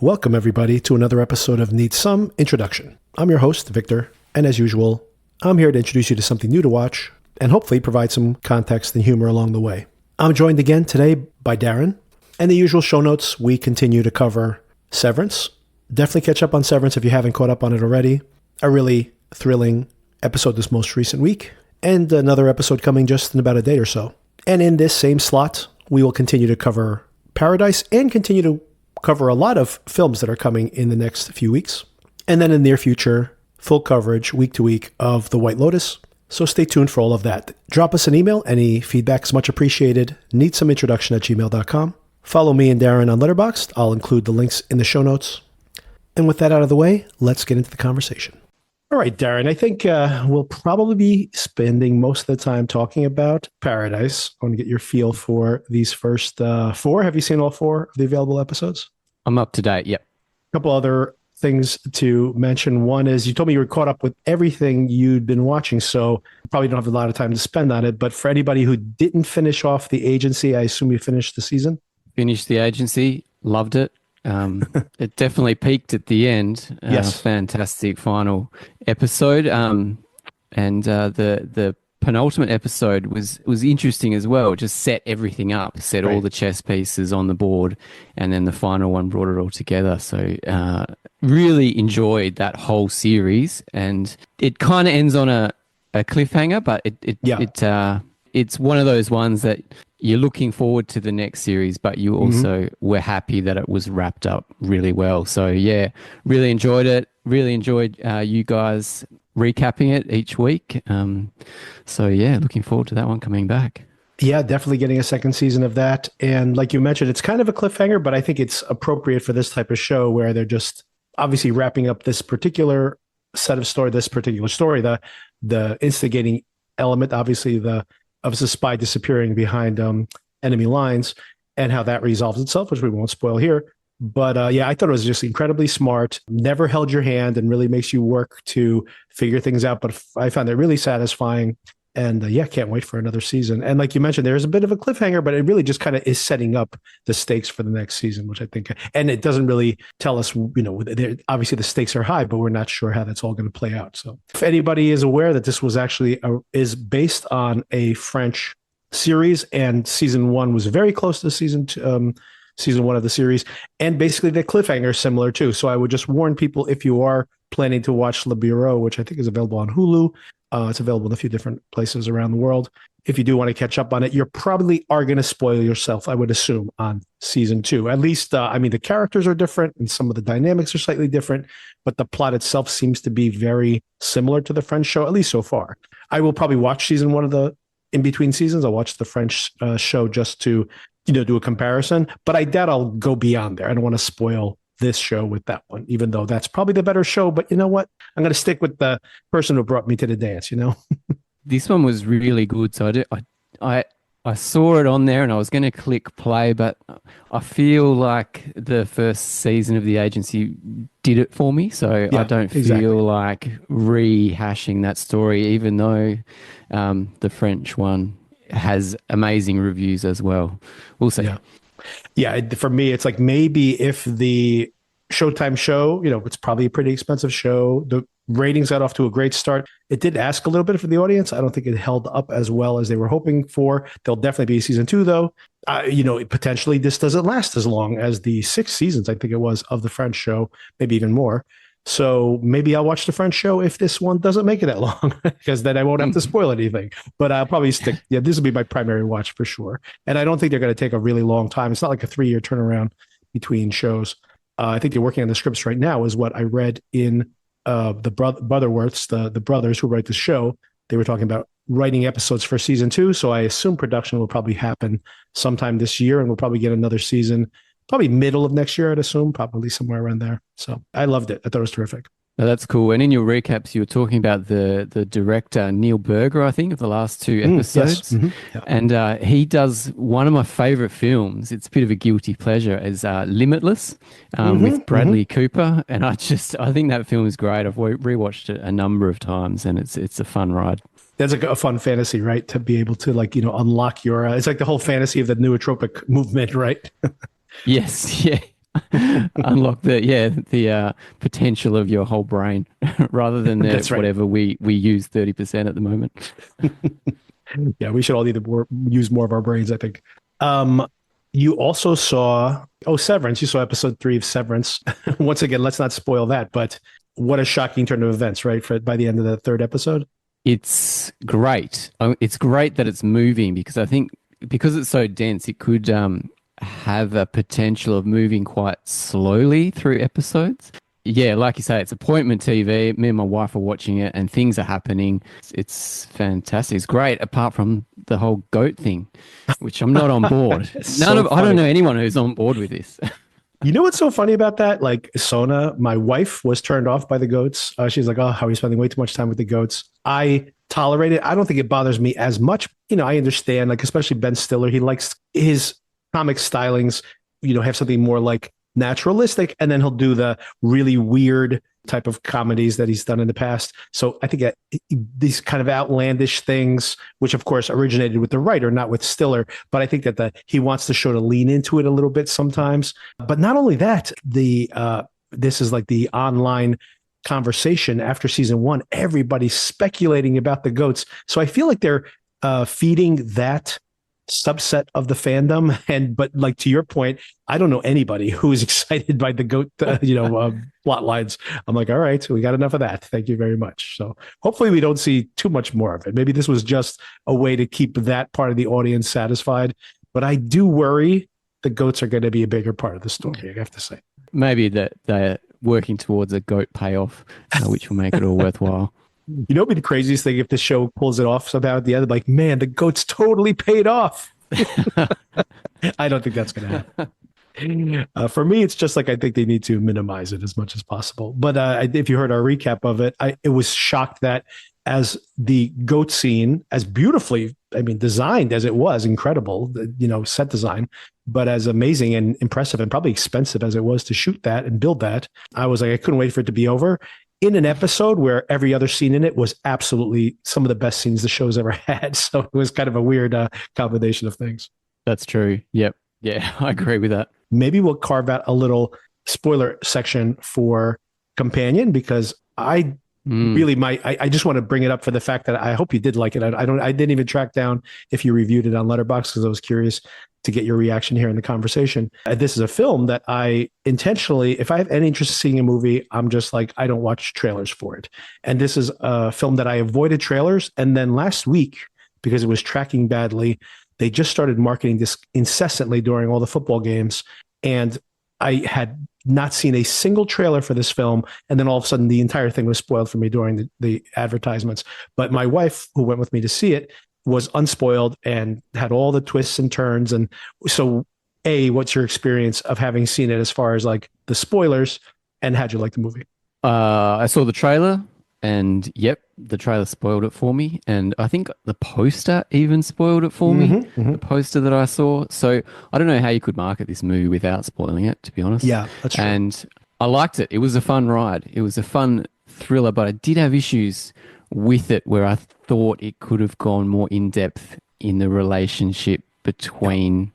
Welcome, everybody, to another episode of Need Some Introduction. I'm your host, Victor, and as usual, I'm here to introduce you to something new to watch and hopefully provide some context and humor along the way. I'm joined again today by Darren, and the usual show notes, we continue to cover Severance. Definitely catch up on Severance if you haven't caught up on it already. A really thrilling episode this most recent week, and another episode coming just in about a day or so. And in this same slot, we will continue to cover Paradise and continue to cover a lot of films that are coming in the next few weeks. And then in the near future, full coverage week to week of The White Lotus. So stay tuned for all of that. Drop us an email. Any feedback is much appreciated. needssomeintroduction@gmail.com. Follow me and Darren on Letterboxd. I'll include the links in the show notes. And with that out of the way, let's get into the conversation. All right, Darren, I think we'll probably be spending most of the time talking about Paradise. I want to get your feel for these first four. Have you seen all four of the available episodes? I'm up to date, yep. A couple other things to mention. One is you told me you were caught up with everything you'd been watching, so you probably don't have a lot of time to spend on it. But for anybody who didn't finish off The Agency, I assume you finished the season? Finished The Agency, loved it. It definitely peaked at the end. Yes. Fantastic final episode. And the penultimate episode was interesting as well. It just set everything up, set all the chess pieces on the board, and then the final one brought it all together. So really enjoyed that whole series, and it kind of ends on a cliffhanger, but it's one of those ones that you're looking forward to the next series, but you also were happy that it was wrapped up really well. So yeah, really enjoyed it. Really enjoyed you guys recapping it each week. So yeah, looking forward to that one coming back. Yeah, definitely getting a second season of that. And like you mentioned, it's kind of a cliffhanger, but I think it's appropriate for this type of show where they're just obviously wrapping up this particular set of story, the instigating element, obviously of the spy disappearing behind enemy lines and how that resolves itself, which we won't spoil here. But yeah, I thought it was just incredibly smart, never held your hand and really makes you work to figure things out. But I found it really satisfying. And yeah, can't wait for another season. And like you mentioned, there's a bit of a cliffhanger, but it really just kind of is setting up the stakes for the next season, which I think, and it doesn't really tell us, obviously the stakes are high, but we're not sure how that's all going to play out. So if anybody is aware that this was actually is based on a French series, and season one was very close to season one of the series, and basically the cliffhanger is similar too. So I would just warn people, if you are planning to watch Le Bureau, which I think is available on Hulu, it's available in a few different places around the world. If you do want to catch up on it, you probably are going to spoil yourself, I would assume, on season two. At least, the characters are different and some of the dynamics are slightly different, but the plot itself seems to be very similar to the French show, at least so far. I will probably watch season one of the in-between seasons. I'll watch the French show just to, do a comparison, but I doubt I'll go beyond there. I don't want to spoil this show with that one, even though that's probably the better show. But you know what? I'm going to stick with the person who brought me to the dance, This one was really good. So I saw it on there and I was going to click play, but I feel like the first season of The Agency did it for me. So I don't feel like rehashing that story, even though the French one has amazing reviews as well. We'll see. Yeah, for me, it's like maybe if the Showtime show, it's probably a pretty expensive show. The ratings got off to a great start. It did ask a little bit for the audience. I don't think it held up as well as they were hoping for. There'll definitely be a season two, though. Potentially this doesn't last as long as the 6 seasons, I think it was, of the French show, maybe even more. So maybe I'll watch the French show if this one doesn't make it that long, because then I won't have to spoil anything. But I'll probably stick. Yeah, this will be my primary watch for sure. And I don't think they're going to take a really long time. It's not like a 3-year turnaround between shows. I think they're working on the scripts right now, is what I read in the Brotherworths, the brothers who write the show. They were talking about writing episodes for season 2. So I assume production will probably happen sometime this year, and we'll probably get another season. Probably middle of next year, I'd assume, probably somewhere around there. So I loved it. I thought it was terrific. Oh, that's cool. And in your recaps, you were talking about the director, Neil Berger, I think, of the last 2 episodes. Yes. Yeah. And he does one of my favorite films. It's a bit of a guilty pleasure, is Limitless with Bradley Cooper. And I think that film is great. I've rewatched it a number of times, and it's a fun ride. That's a fun fantasy, right? To be able to unlock your, it's like the whole fantasy of the nootropic movement, right? Yes. Yeah. unlock the potential of your whole brain rather than That's right. whatever we use 30% at the moment. Yeah, we should all use more of our brains, I think. Um, you also saw Severance. You saw episode 3 of Severance. Once again, let's not spoil that, but what a shocking turn of events, right? By the end of the third episode. It's great. It's great that it's moving because I think because it's so dense, it could have a potential of moving quite slowly through episodes. Yeah, like you say, it's appointment TV. Me and my wife are watching it, and things are happening. It's fantastic. It's great, apart from the whole goat thing, which I'm not on board. I don't know anyone who's on board with this. You know what's so funny about that? Like Sona, my wife was turned off by the goats. She's like, "Oh, how are you spending way too much time with the goats?" I tolerate it. I don't think it bothers me as much. I understand, like especially Ben Stiller. He likes his comic stylings. Have something more like naturalistic, and then he'll do the really weird type of comedies that he's done in the past. So I think these kind of outlandish things, which of course originated with the writer, not with Stiller, but I think that he wants the show to lean into it a little bit sometimes. But not only that, this is like the online conversation after season 1. Everybody's speculating about the goats. So I feel like they're feeding that subset of the fandom. But like to your point, I don't know anybody who is excited by the goat, plot lines. I'm like, all right, we got enough of that. Thank you very much. So hopefully we don't see too much more of it. Maybe this was just a way to keep that part of the audience satisfied. But I do worry the goats are going to be a bigger part of the story, I have to say. Maybe that they're working towards a goat payoff, which will make it all worthwhile. It'd be the craziest thing if the show pulls it off somehow at the end, like, man, the goats totally paid off. I don't think that's going to happen. For me, it's just like I think they need to minimize it as much as possible. But if you heard our recap of it, it was shocked that as the goat scene, as beautifully, designed as it was, incredible, set design, but as amazing and impressive and probably expensive as it was to shoot that and build that, I was like, I couldn't wait for it to be over. In an episode where every other scene in it was absolutely some of the best scenes the show's ever had. So it was kind of a weird combination of things. That's true. Yep. Yeah, I agree with that. Maybe we'll carve out a little spoiler section for Companion because I just want to bring it up for the fact that I hope you did like it. I didn't even track down if you reviewed it on Letterboxd because I was curious to get your reaction here in the conversation. This is a film that I intentionally, if I have any interest in seeing a movie, I'm just like, I don't watch trailers for it. And this is a film that I avoided trailers. And then last week, because it was tracking badly, they just started marketing this incessantly during all the football games. And I had not seen a single trailer for this film. And then all of a sudden, the entire thing was spoiled for me during the advertisements. But my wife, who went with me to see it, was unspoiled and had all the twists and turns. And so, what's your experience of having seen it as far as like the spoilers, and how'd you like the movie? I saw the trailer, and yep, the trailer spoiled it for me. And I think the poster even spoiled it for me, the poster that I saw. So I don't know how you could market this movie without spoiling it, to be honest. Yeah, that's true. And I liked it. It was a fun ride. It was a fun thriller, but I did have issues with it where I thought it could have gone more in depth in the relationship between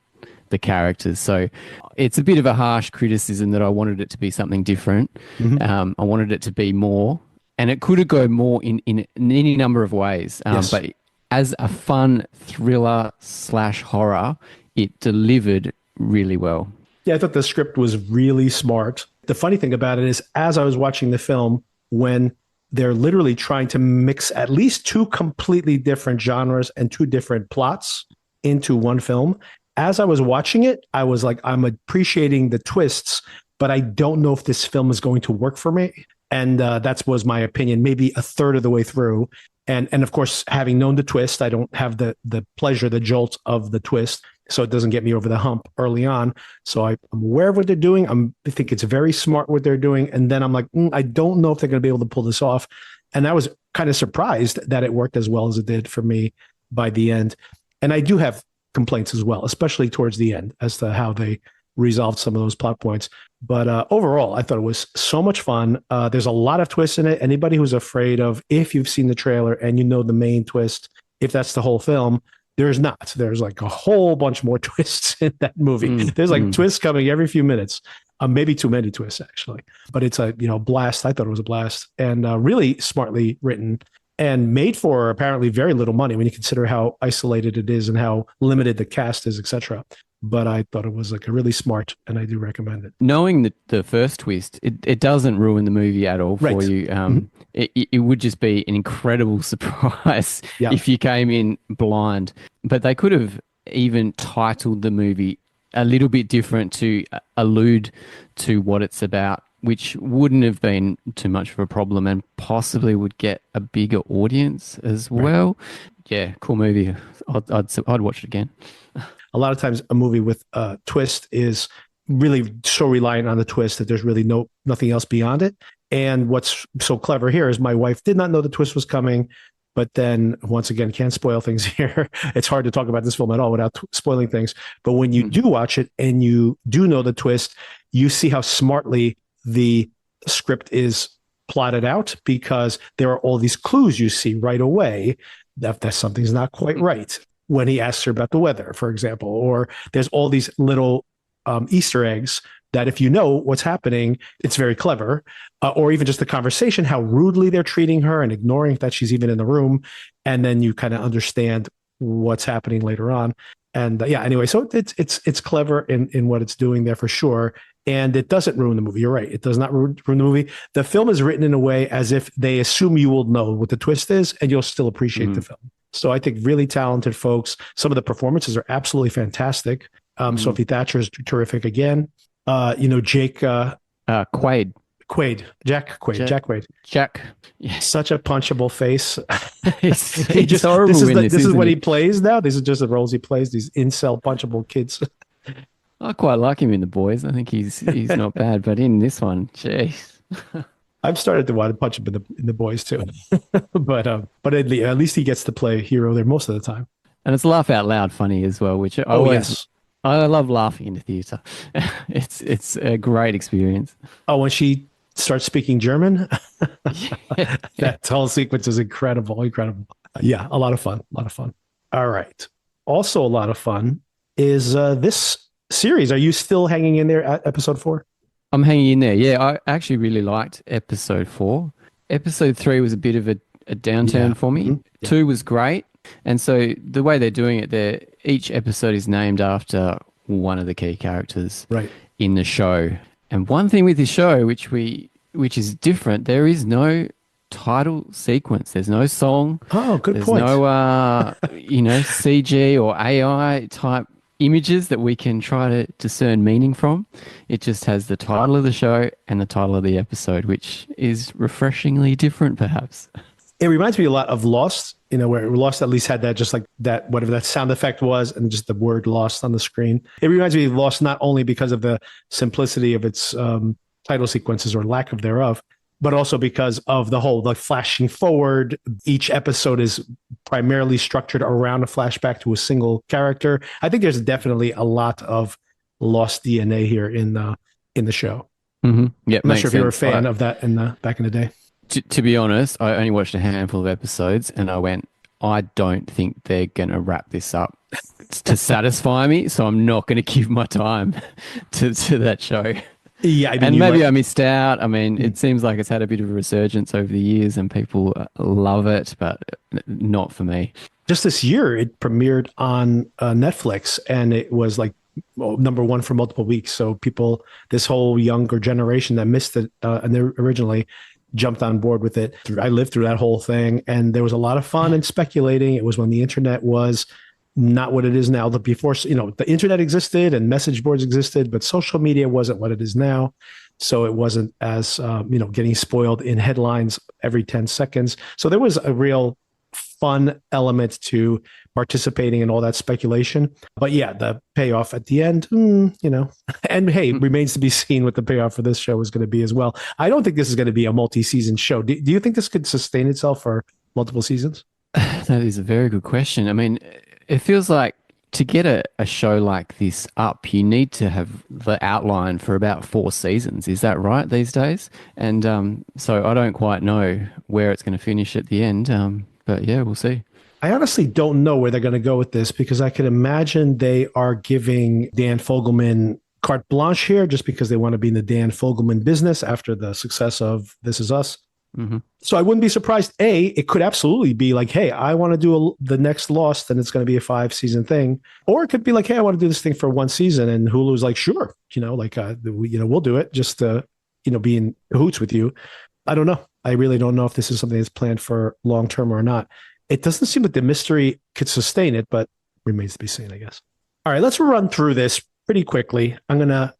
the characters. So it's a bit of a harsh criticism that I wanted it to be something different. I wanted it to be more, and it could have gone more in any number of ways. Yes. But as a fun thriller / horror, it delivered really well. Yeah, I thought the script was really smart. The funny thing about it is, as I was watching the film, when they're literally trying to mix at least 2 completely different genres and 2 different plots into one film. As I was watching it, I was like, I'm appreciating the twists, but I don't know if this film is going to work for me. And that was my opinion, maybe a third of the way through. And of course, having known the twist, I don't have the pleasure, the jolt of the twist. So it doesn't get me over the hump early on. So I'm aware of what they're doing. I think it's very smart what they're doing. And then I'm like, I don't know if they're going to be able to pull this off. And I was kind of surprised that it worked as well as it did for me by the end. And I do have complaints as well, especially towards the end as to how they resolved some of those plot points. But overall, I thought it was so much fun. There's a lot of twists in it. Anybody who's afraid of, if you've seen the trailer and you know the main twist, if that's the whole film, there's not. There's like a whole bunch more twists in that movie. There's like twists coming every few minutes. Maybe too many twists, actually. But it's a blast. I thought it was a blast, and really smartly written and made for apparently very little money when you consider how isolated it is and how limited the cast is, etc. But I thought it was like a really smart, and I do recommend it. Knowing the first twist, it doesn't ruin the movie at all for you. It would just be an incredible surprise if you came in blind. But they could have even titled the movie a little bit different to allude to what it's about, which wouldn't have been too much of a problem and possibly would get a bigger audience as well. Yeah, cool movie. I'd watch it again. A lot of times a movie with a twist is really so reliant on the twist that there's really nothing else beyond it. And what's so clever here is my wife did not know the twist was coming. But then, once again, can't spoil things here. It's hard to talk about this film at all without spoiling things. But when you do watch it and you do know the twist, you see how smartly the script is plotted out, because there are all these clues you see right away that something's not quite right. When he asks her about the weather, for example, or there's all these little Easter eggs that if you know what's happening, it's very clever. Or even just the conversation, how rudely they're treating her and ignoring that she's even in the room. And then you kind of understand what's happening later on. And anyway, so it's clever in what it's doing there for sure. And it doesn't ruin the movie. You're right. It does not ruin the movie. The film is written in a way as if they assume you will know what the twist is and you'll still appreciate the film. So I think really talented folks. Some of the performances are absolutely fantastic. Sophie Thatcher is terrific again. Jake Quaid. Jack Quaid. Jack. Yeah. Such a punchable face. He's horrible. This is what he plays now. These are just the roles he plays. These incel punchable kids. I quite like him in The Boys. I think he's not bad, but in this one, jeez. I've started to want to punch him in the Boys too, but at least he gets to play a hero there most of the time. And it's laugh out loud funny as well, which I love laughing in the theater. It's a great experience. Oh, when she starts speaking German, that whole sequence is incredible. Yeah, a lot of fun. All right. Also, a lot of fun is this series. Are you still hanging in there at episode 4? I'm hanging in there. Yeah, I actually really liked episode 4. Episode 3 was a bit of a downturn for me. 2 was great. And so the way they're doing it, each episode is named after one of the key characters in the show. And one thing with the show, which is different, there is no title sequence. There's no song. Oh, good point. There's no CG or AI type images that we can try to discern meaning from. It just has the title of the show and the title of the episode, which is refreshingly different, perhaps. It reminds me a lot of Lost, where Lost at least had that, just like that, whatever that sound effect was, and just the word Lost on the screen. It reminds me of Lost not only because of the simplicity of its title sequences or lack of thereof, but also because of the whole flashing forward. Each episode is primarily structured around a flashback to a single character. I think there's definitely a lot of Lost DNA here in the show. Mm-hmm. Yeah, I'm not sure if you were a fan of that back in the day. To be honest, I only watched a handful of episodes and I went, I don't think they're going to wrap this up to satisfy me, so I'm not going to give my time to that show. Yeah, and maybe I missed out. I mean, it seems like it's had a bit of a resurgence over the years and people love it, but not for me. Just this year, it premiered on Netflix, and it was number 1 for multiple weeks. So people, this whole younger generation that missed it and they originally jumped on board with it. I lived through that whole thing, and there was a lot of fun and speculating. It was when the internet was not what it is now. Before, the internet existed and message boards existed, but social media wasn't what it is now. So it wasn't as, getting spoiled in headlines every 10 seconds. So there was a real fun element to participating in all that speculation. But yeah, the payoff at the end, and hey, remains to be seen what the payoff for this show is going to be as well. I don't think this is going to be a multi-season show. Do you think this could sustain itself for multiple seasons? That is a very good question. I mean, it feels like to get a show like this up, you need to have the outline for about 4 seasons. Is that right these days? And so I don't quite know where it's going to finish at the end. But yeah, we'll see. I honestly don't know where they're going to go with this, because I could imagine they are giving Dan Fogelman carte blanche here just because they want to be in the Dan Fogelman business after the success of This Is Us. Mm-hmm. So I wouldn't be surprised. It could absolutely be like, hey, I want to do the next Lost, and it's going to be a 5-season thing. Or it could be like, hey, I want to do this thing for 1 season, and Hulu's like, sure, we'll do it, just to, be in cahoots with you. I don't know. I really don't know if this is something that's planned for long term or not. It doesn't seem like the mystery could sustain it, but remains to be seen, I guess. All right, let's run through this pretty quickly. I'm going to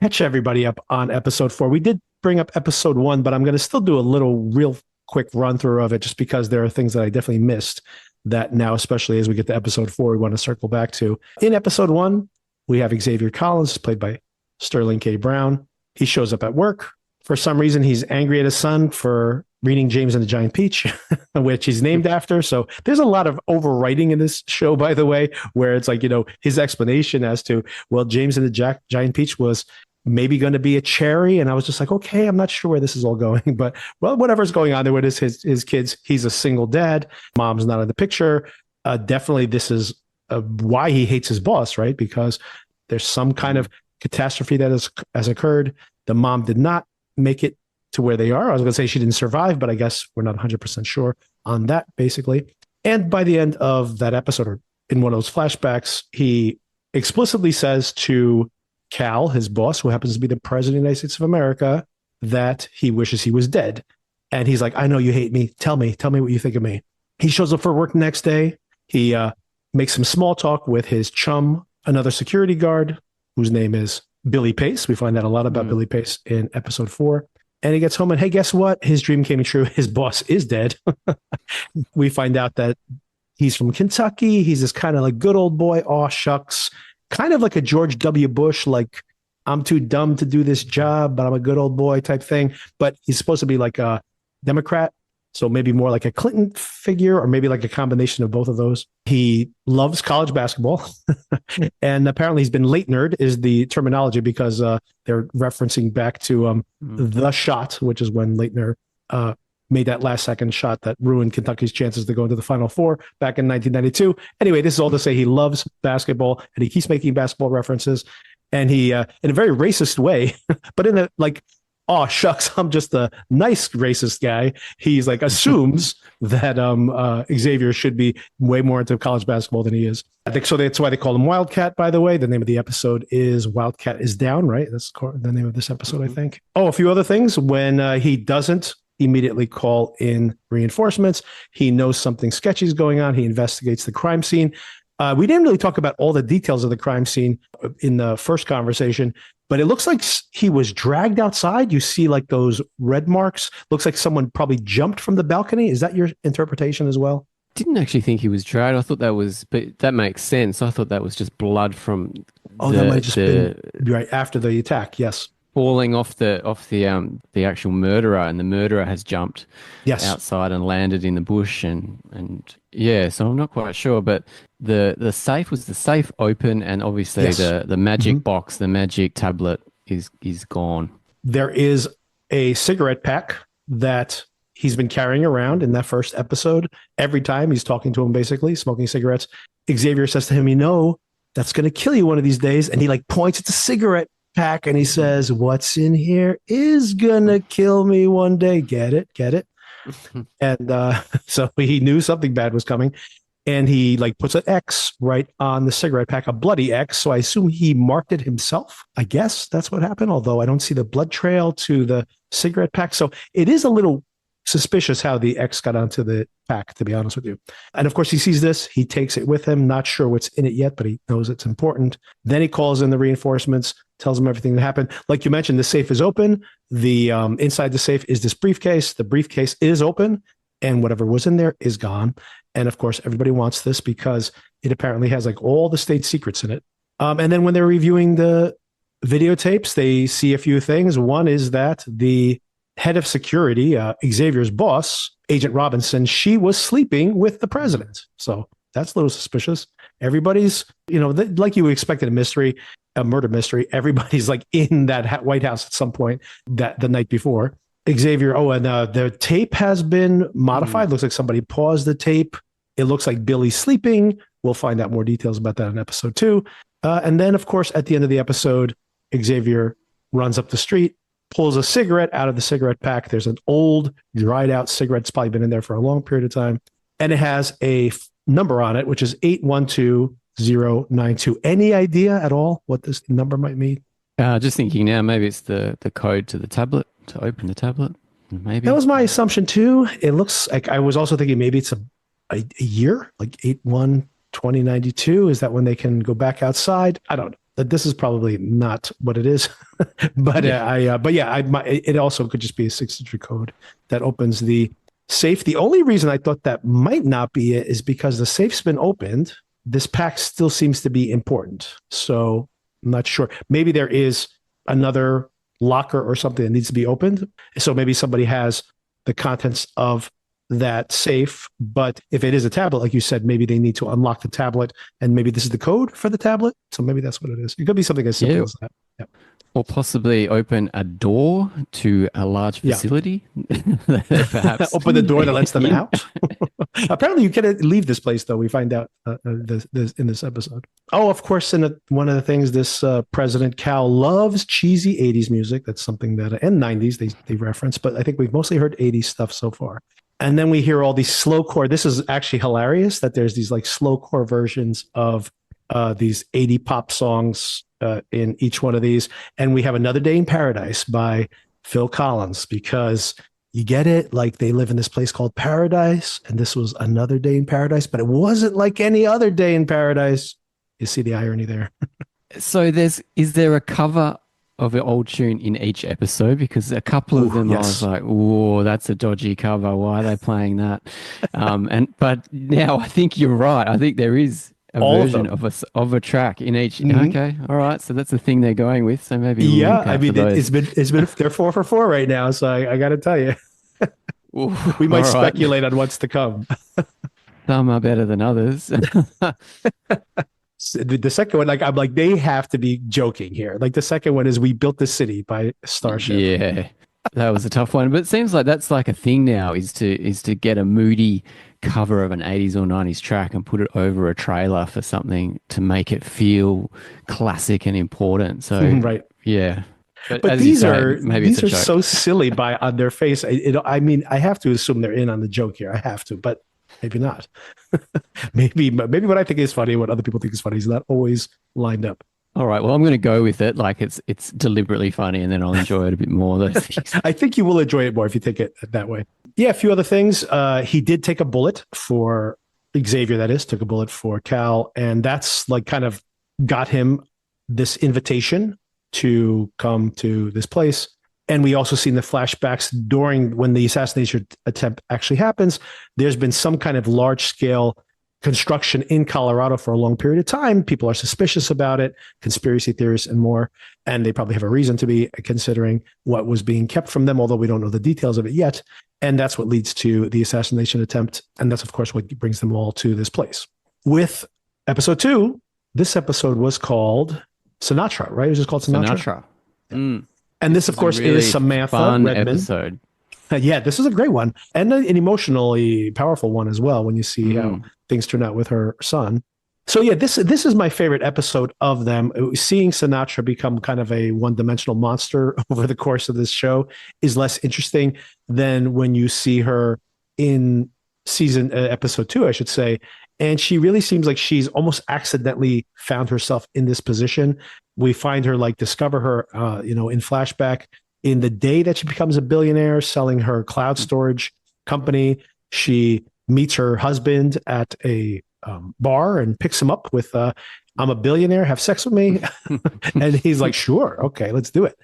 catch everybody up on episode 4. We did bring up episode 1, but I'm going to still do a real quick run through of it just because there are things that I definitely missed that now, especially as we get to episode 4, we want to circle back to. In episode 1, we have Xavier Collins, played by Sterling K. Brown. He shows up at work. For some reason, he's angry at his son for reading James and the Giant Peach, which he's named after. So there's a lot of overwriting in this show, by the way, where it's like, his explanation as to, well, James and the Giant Peach was maybe going to be a cherry. And I was just like, okay, I'm not sure where this is all going, but well, whatever's going on there with his kids. He's a single dad. Mom's not in the picture. Definitely this is why he hates his boss, right? Because there's some kind of catastrophe that has occurred. The mom did not make it to where they are. I was going to say she didn't survive, but I guess we're not 100% sure on that, basically. And by the end of that episode, or in one of those flashbacks, he explicitly says to Cal, his boss, who happens to be the president of the United States of America, that he wishes he was dead. And he's like, I know you hate me. Tell me what you think of me. He shows up for work the next day. He makes some small talk with his chum, another security guard, whose name is Billy Pace. We find out a lot about Billy Pace in episode 4. And he gets home and, hey, guess what? His dream came true. His boss is dead. We find out that he's from Kentucky. He's this kind of like good old boy. Aw, shucks. Kind of like a George W. Bush, like, I'm too dumb to do this job, but I'm a good old boy type thing. But he's supposed to be like a Democrat. So maybe more like a Clinton figure, or maybe like a combination of both of those. He loves college basketball. And apparently he's been late nerd is the terminology, because they're referencing back to The Shot, which is when Leitner made that last second shot that ruined Kentucky's chances to go into the Final Four back in 1992. Anyway, this is all to say he loves basketball, and he keeps making basketball references. And he, in a very racist way, but in a like, oh, shucks, I'm just a nice racist guy. He's like assumes that Xavier should be way more into college basketball than he is. I think so. That's why they call him Wildcat, by the way. The name of the episode is Wildcat is Down, right? That's the name of this episode, I think. Oh, a few other things. When he doesn't immediately call in reinforcements, he knows something sketchy is going on. He investigates the crime scene. We didn't really talk about all the details of the crime scene in the first conversation, but it looks like he was dragged outside. You see like those red marks. Looks like someone probably jumped from the balcony. Is that your interpretation as well? Didn't actually think he was dragged. I thought that was, but that makes sense. I thought that was just blood from that might have just been right after the attack. Yes. Falling off the actual murderer, and the murderer has jumped outside and landed in the bush, and yeah, so I'm not quite sure, but the safe was the safe open, and obviously the magic box, the magic tablet is gone. There is a cigarette pack that he's been carrying around in that first episode. Every time he's talking to him, basically smoking cigarettes, Xavier says to him, that's going to kill you one of these days, and he like points at the cigarette pack and he says, what's in here is gonna kill me one day. Get it? And so he knew something bad was coming, and he like puts an X right on the cigarette pack, a bloody X. So I assume he marked it himself. I guess that's what happened, although I don't see the blood trail to the cigarette pack. So it is a little suspicious how the X got onto the pack, to be honest with you. And of course, he sees this. He takes it with him. Not sure what's in it yet, but he knows it's important. Then he calls in the reinforcements, tells them everything that happened. Like you mentioned, the safe is open. The inside the safe is this briefcase. The briefcase is open, and whatever was in there is gone. And of course, everybody wants this because it apparently has like all the state secrets in it. And then when they're reviewing the videotapes, they see a few things. One is that the head of security, Xavier's boss, Agent Robinson, she was sleeping with the president. So that's a little suspicious. Everybody's, like you would expect in a murder mystery, everybody's like in that White House at some point the night before. Xavier, and the tape has been modified. Looks like somebody paused the tape. It looks like Billy's sleeping. We'll find out more details about that in episode 2. And then, of course, at the end of the episode, Xavier runs up the street, pulls a cigarette out of the cigarette pack. There's an old, dried out cigarette. It's probably been in there for a long period of time. And it has a number on it, which is 812092. Any idea at all what this number might mean? Just thinking now, maybe it's the code to the tablet, to open the tablet. Maybe. That was my assumption too. It looks like, I was also thinking maybe it's a year, like 8/1/2092. Is that when they can go back outside? I don't know. This is probably not what it is, but it also could just be a 6-digit code that opens the safe. The only reason I thought that might not be it is because the safe's been opened. This pack still seems to be important, so I'm not sure. Maybe there is another locker or something that needs to be opened. So maybe somebody has the contents of that safe, but if it is a tablet, like you said, maybe they need to unlock the tablet, and maybe this is the code for the tablet. So maybe that's what it is. It could be something as simple as that. Yeah. Or possibly open a door to a large facility. Perhaps open the door that lets them out. Apparently, you can't leave this place, though. We find out this in this episode. Oh, of course, one of the things, this President Cal loves cheesy 80s music. That's something that, and 90s they reference, but I think we've mostly heard 80s stuff so far. And then we hear all these slowcore. This is actually hilarious that there's these like slowcore versions of these 80 pop songs in each one of these. And we have Another Day in Paradise by Phil Collins, because you get it, like they live in this place called Paradise, and this was Another Day in Paradise, but it wasn't like any other day in paradise. You see the irony there. So is there a cover of an old tune in each episode? Because a couple of them, yes. I was like, "Whoa, that's a dodgy cover. Why are they playing that?" But now I think you're right. I think there is a version of a track in each. Mm-hmm. Okay, all right. So that's the thing they're going with. So maybe I mean, it's been they're 4 for 4 right now. So I got to tell you, we might speculate on what's to come. Some are better than others. The second one, I'm like, they have to be joking here. Like the second one is We Built the City by Starship. Yeah, that was a tough one. But it seems like that's like a thing now, is to get a moody cover of an 80s or 90s track and put it over a trailer for something to make it feel classic and important. So right. Yeah. But these are so silly on their face. I mean, I have to assume they're in on the joke here. I have to, but maybe not. maybe what I think is funny and what other people think is funny is not always lined up. All right. Well, I'm going to go with it. Like it's deliberately funny, and then I'll enjoy it a bit more. I think you will enjoy it more if you take it that way. Yeah. A few other things. He did take a bullet for Xavier. That is, took a bullet for Cal, and that's like kind of got him this invitation to come to this place. And we also see in the flashbacks during when the assassination attempt actually happens, there's been some kind of large scale construction in Colorado for a long period of time. People are suspicious about it, conspiracy theorists and more. And they probably have a reason to be, considering what was being kept from them, although we don't know the details of it yet. And that's what leads to the assassination attempt. And that's, of course, what brings them all to this place. With episode 2, this episode was called Sinatra, right? It was just called Sinatra. Mm. And this, of course, really is Samantha Redmond. Episode. Yeah, this is a great one, and an emotionally powerful one as well when you see how things turn out with her son. So yeah, this is my favorite episode of them. Seeing Sinatra become kind of a one-dimensional monster over the course of this show is less interesting than when you see her in episode 2, I should say. And she really seems like she's almost accidentally found herself in this position. We find her discover her, in flashback in the day that she becomes a billionaire selling her cloud storage company. She meets her husband at a bar and picks him up with, I'm a billionaire, have sex with me. And he's like, sure. Okay, let's do it.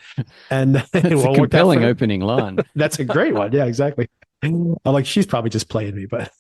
And it's a compelling opening line. That's a great one. Yeah, exactly. I'm like, she's probably just playing me, but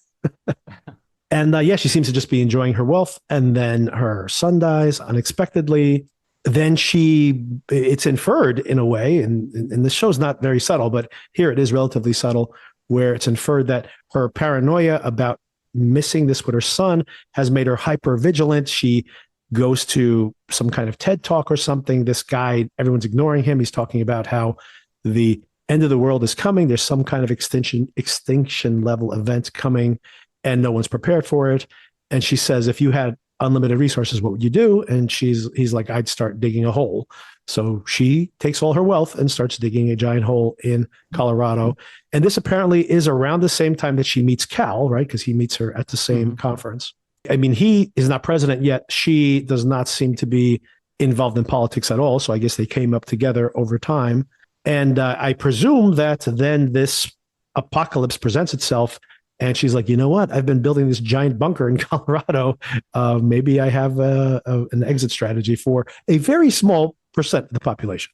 and she seems to just be enjoying her wealth. And then her son dies unexpectedly. Then it's inferred in a way, and this show's not very subtle, but here it is relatively subtle, where it's inferred that her paranoia about missing this with her son has made her hyper vigilant. She goes to some kind of TED talk or something. This guy, everyone's ignoring him. He's talking about how the end of the world is coming. There's some kind of extinction level event coming, and no one's prepared for it. And she says, if you had unlimited resources, what would you do? And he's like, I'd start digging a hole. So she takes all her wealth and starts digging a giant hole in Colorado. And this apparently is around the same time that she meets Cal, right? Because he meets her at the same conference. I mean, he is not president yet. She does not seem to be involved in politics at all. So I guess they came up together over time. And I presume that then this apocalypse presents itself. And she's like, you know what? I've been building this giant bunker in Colorado. Maybe I have an exit strategy for a very small percent of the population.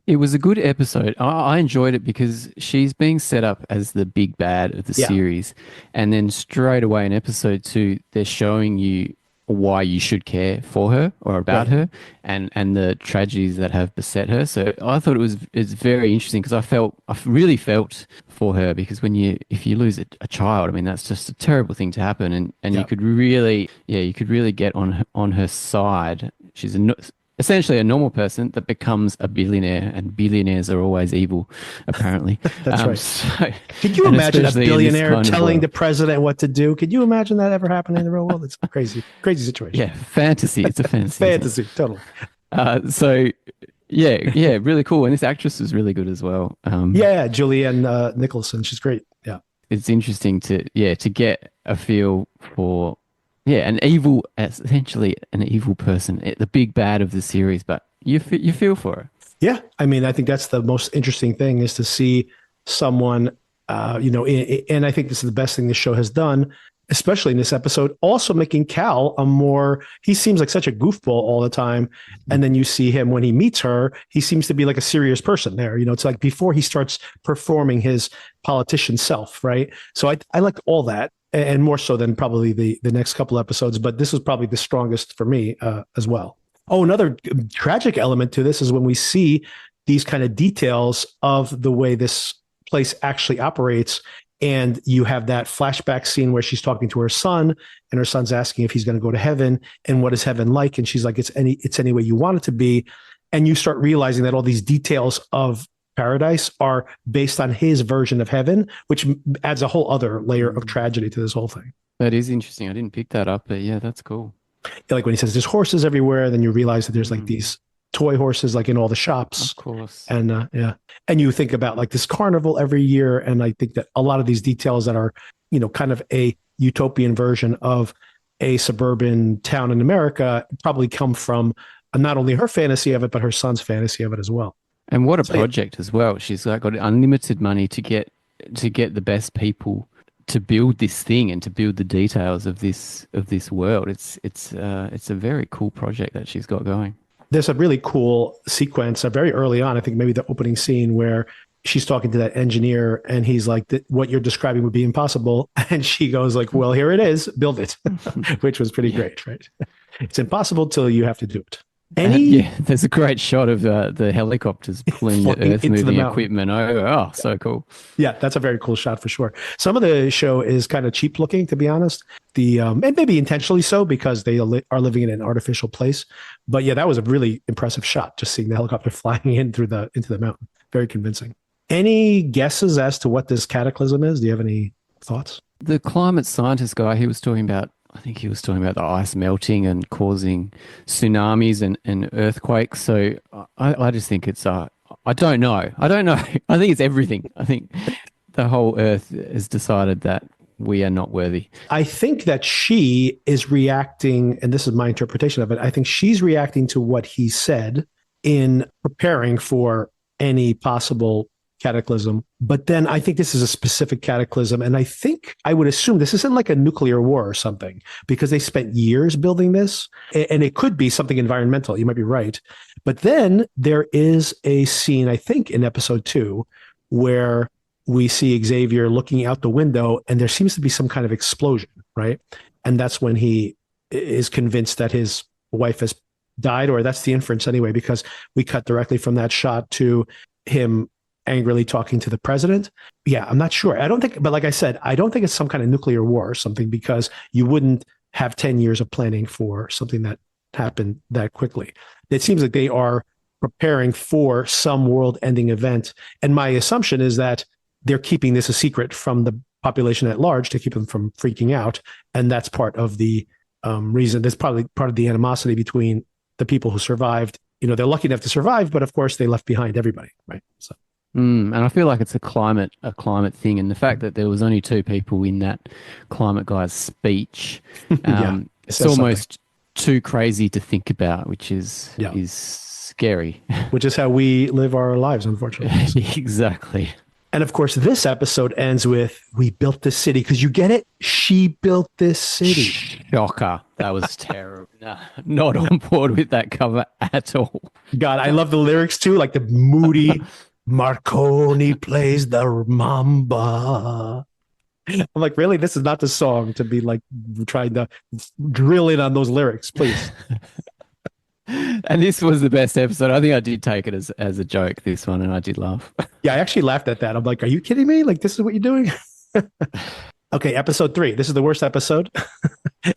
It was a good episode. I enjoyed it because she's being set up as the big bad of the series. And then straight away in episode 2, they're showing you why you should care for her or about her and the tragedies that have beset her. So I thought it's very interesting because I really felt for her, because if you lose a child, I mean, that's just a terrible thing to happen. And you could really get on her side. She's essentially a normal person that becomes a billionaire, and billionaires are always evil, apparently. That's right. So, could you imagine a billionaire telling the president what to do? Could you imagine that ever happening in the real world? It's crazy situation. Yeah, fantasy. It's a fantasy. Fantasy, totally. So, really cool. And this actress was really good as well. Julianne Nicholson. She's great. Yeah. It's interesting to get a feel for essentially an evil person, the big bad of the series, but you feel for her. Yeah, I mean, I think that's the most interesting thing, is to see someone, and I think this is the best thing this show has done, especially in this episode, also making Cal he seems like such a goofball all the time. And then you see him when he meets her, he seems to be like a serious person there. It's like before he starts performing his politician self, right? So I liked all that. And more so than probably the next couple episodes, but this was probably the strongest for me as well. Oh, another tragic element to this is when we see these kind of details of the way this place actually operates. And you have that flashback scene where she's talking to her son, and her son's asking if he's going to go to heaven and what is heaven like. And she's like, it's any way you want it to be. And you start realizing that all these details of paradise are based on his version of heaven, which adds a whole other layer of tragedy to this whole thing. That is interesting. I didn't pick that up, but yeah, that's cool. Like when he says there's horses everywhere, then you realize that there's like these toy horses like in all the shops. Of course. And and you think about like this carnival every year, and I think that a lot of these details that are, kind of a utopian version of a suburban town in America probably come from not only her fantasy of it, but her son's fantasy of it as well. And what a project as well. She's got unlimited money to get the best people to build this thing and to build the details of this world. It's a very cool project that she's got going. There's a really cool sequence very early on, I think maybe the opening scene, where she's talking to that engineer and he's like, what you're describing would be impossible. And she goes like, well, here it is, build it, which was pretty great, right? It's impossible till you have to do it. There's a great shot of the helicopters pulling the earth-moving equipment over. Oh, so cool. Yeah, that's a very cool shot for sure. Some of the show is kind of cheap looking, to be honest. And maybe intentionally so, because they are living in an artificial place. But yeah, that was a really impressive shot, just seeing the helicopter flying into the mountain. Very convincing. Any guesses as to what this cataclysm is? Do you have any thoughts? The climate scientist guy, I think he was talking about the ice melting and causing tsunamis and earthquakes. So I just think it's, I don't know. I think it's everything. I think the whole earth has decided that we are not worthy. I think that she is reacting, and this is my interpretation of it, I think she's reacting to what he said in preparing for any possible cataclysm. But then I think this is a specific cataclysm. And I would assume this isn't like a nuclear war or something, because they spent years building this, and it could be something environmental. You might be right. But then there is a scene, I think in episode 2, where we see Xavier looking out the window and there seems to be some kind of explosion, right? And that's when he is convinced that his wife has died, or that's the inference anyway, because we cut directly from that shot to him angrily talking to the president. Yeah, I'm not sure. But like I said, I don't think it's some kind of nuclear war or something, because you wouldn't have 10 years of planning for something that happened that quickly. It seems like they are preparing for some world-ending event. And my assumption is that they're keeping this a secret from the population at large to keep them from freaking out. And that's part of the reason. That's probably part of the animosity between the people who survived. They're lucky enough to survive, but of course they left behind everybody, right? So And I feel like it's a climate thing, and the fact that there was only two people in that climate guy's speech, yeah, it's says something. almost too crazy to think about, which is Yeah. scary. Which is how we live our lives, unfortunately. Exactly. And of course, this episode ends with "We built this city," because you get it. She built this city. Shocker. That was terrible. No, not on board with that cover at all. God, I love the lyrics too, like the moody Marconi plays the mamba. I'm like, really? This is not the song to be like trying to drill in on those lyrics, please. And this was the best episode. I think I did take it as a joke, this one, and I did laugh. Yeah, I actually laughed at that. I'm like, are you kidding me? Like, this is what you're doing? Okay, episode 3. This is the worst episode.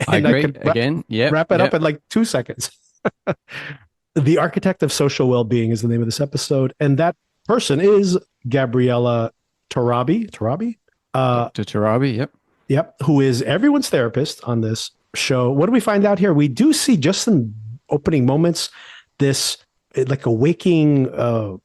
I agree. Again, yeah. Wrap it up in like 2 seconds. The Architect of Social Well-Being is the name of this episode, and that person is Gabriella Tarabi. Dr. Tarabi, yep. Yep, who is everyone's therapist on this show. What do we find out here? We do see just some opening moments, this like a waking,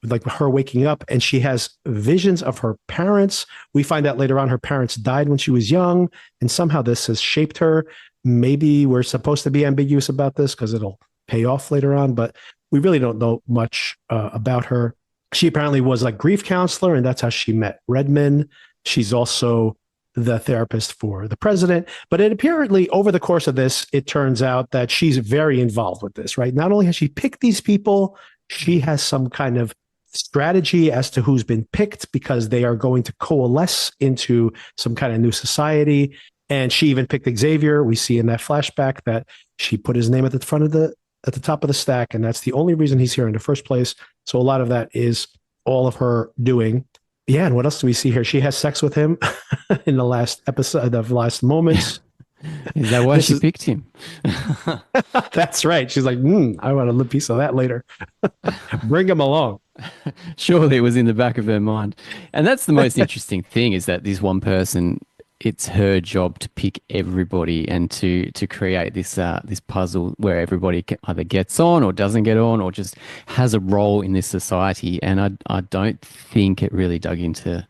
like her waking up, and she has visions of her parents. We find out later on her parents died when she was young, and somehow this has shaped her. Maybe we're supposed to be ambiguous about this because it'll pay off later on, but we really don't know much about her. She apparently was like grief counselor, and that's how she met Redmond. She's also the therapist for the president. But it apparently over the course of this, it turns out that she's very involved with this, right? Not only has she picked these people, she has some kind of strategy as to who's been picked because they are going to coalesce into some kind of new society. And she even picked Xavier. We see in that flashback that she put his name at the top of the stack. And that's the only reason he's here in the first place. So a lot of that is all of her doing. Yeah, and what else do we see here? She has sex with him in the last episode, the last moments. Is that why she picked him? That's right. She's like, I want a piece of that later. Bring him along. Surely it was in the back of her mind. And that's the most interesting thing, is that this one person, it's her job to pick everybody and to create this puzzle where everybody either gets on or doesn't get on or just has a role in this society. And I don't think it really dug into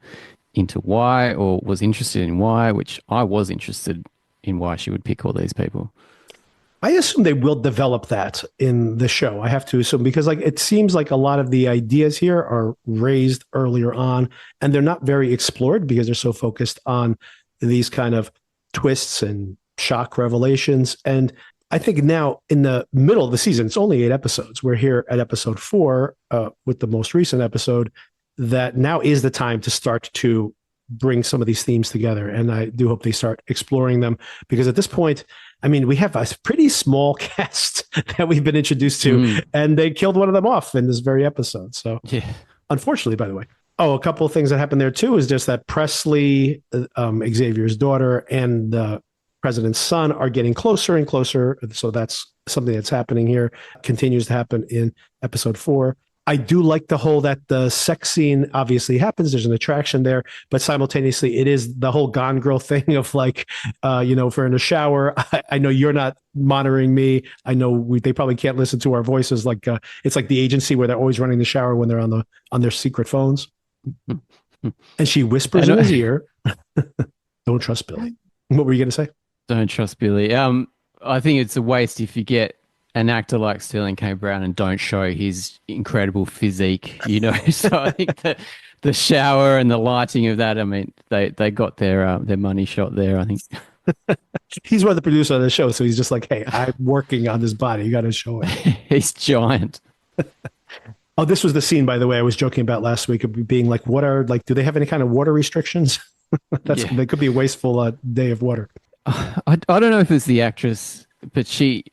why, or was interested in why, which I was interested in why she would pick all these people. I assume they will develop that in the show. I have to assume, because like it seems like a lot of the ideas here are raised earlier on and they're not very explored because they're so focused on these kind of twists and shock revelations. And I think now in the middle of the season, it's only 8 episodes. We're here at episode 4 with the most recent episode, that now is the time to start to bring some of these themes together. And I do hope they start exploring them, because at this point, I mean, we have a pretty small cast that we've been introduced to, and they killed one of them off in this very episode. So yeah, unfortunately, by the way. Oh, a couple of things that happened there too is just that Presley, Xavier's daughter, and the president's son are getting closer and closer. So that's something that's happening here. Continues to happen in episode 4. I do like the whole that the sex scene obviously happens. There's an attraction there, but simultaneously it is the whole Gone Girl thing of like, if we're in the shower, I know you're not monitoring me. I know they probably can't listen to our voices. Like it's like the agency where they're always running the shower when they're on their secret phones. And she whispers in his ear, "Don't trust Billy." What were you going to say? Don't trust Billy. I think it's a waste if you get an actor like Sterling K. Brown and don't show his incredible physique, So I think that the shower and the lighting of that, I mean, they got their money shot there, I think. He's one of the producers of the show, so he's just like, "Hey, I'm working on this body. You got to show it." He's giant. Oh, this was the scene, by the way, I was joking about last week of being like, do they have any kind of water restrictions? They could be a wasteful day of water. I don't know if it's the actress, but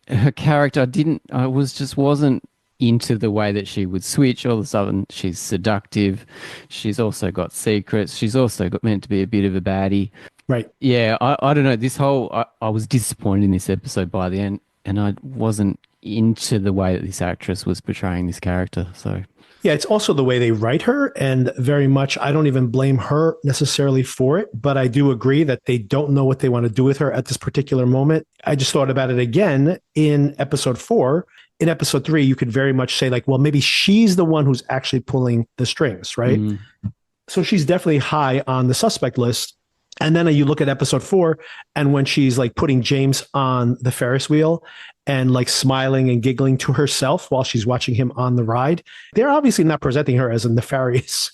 her character wasn't into the way that she would switch. All of a sudden, she's seductive. She's also got secrets. She's also meant to be a bit of a baddie. Right. Yeah, I don't know. I was disappointed in this episode by the end, and I wasn't into the way that this actress was portraying this character. So Yeah, it's also the way they write her, and very much, I don't even blame her necessarily for it, but I do agree that they don't know what they want to do with her at this particular moment. I just thought about it again in episode 4. In episode 3, you could very much say like, well, maybe she's the one who's actually pulling the strings, right? So she's definitely high on the suspect list. And then you look at episode 4, and when she's like putting James on the Ferris wheel and like smiling and giggling to herself while she's watching him on the ride, they're obviously not presenting her as a nefarious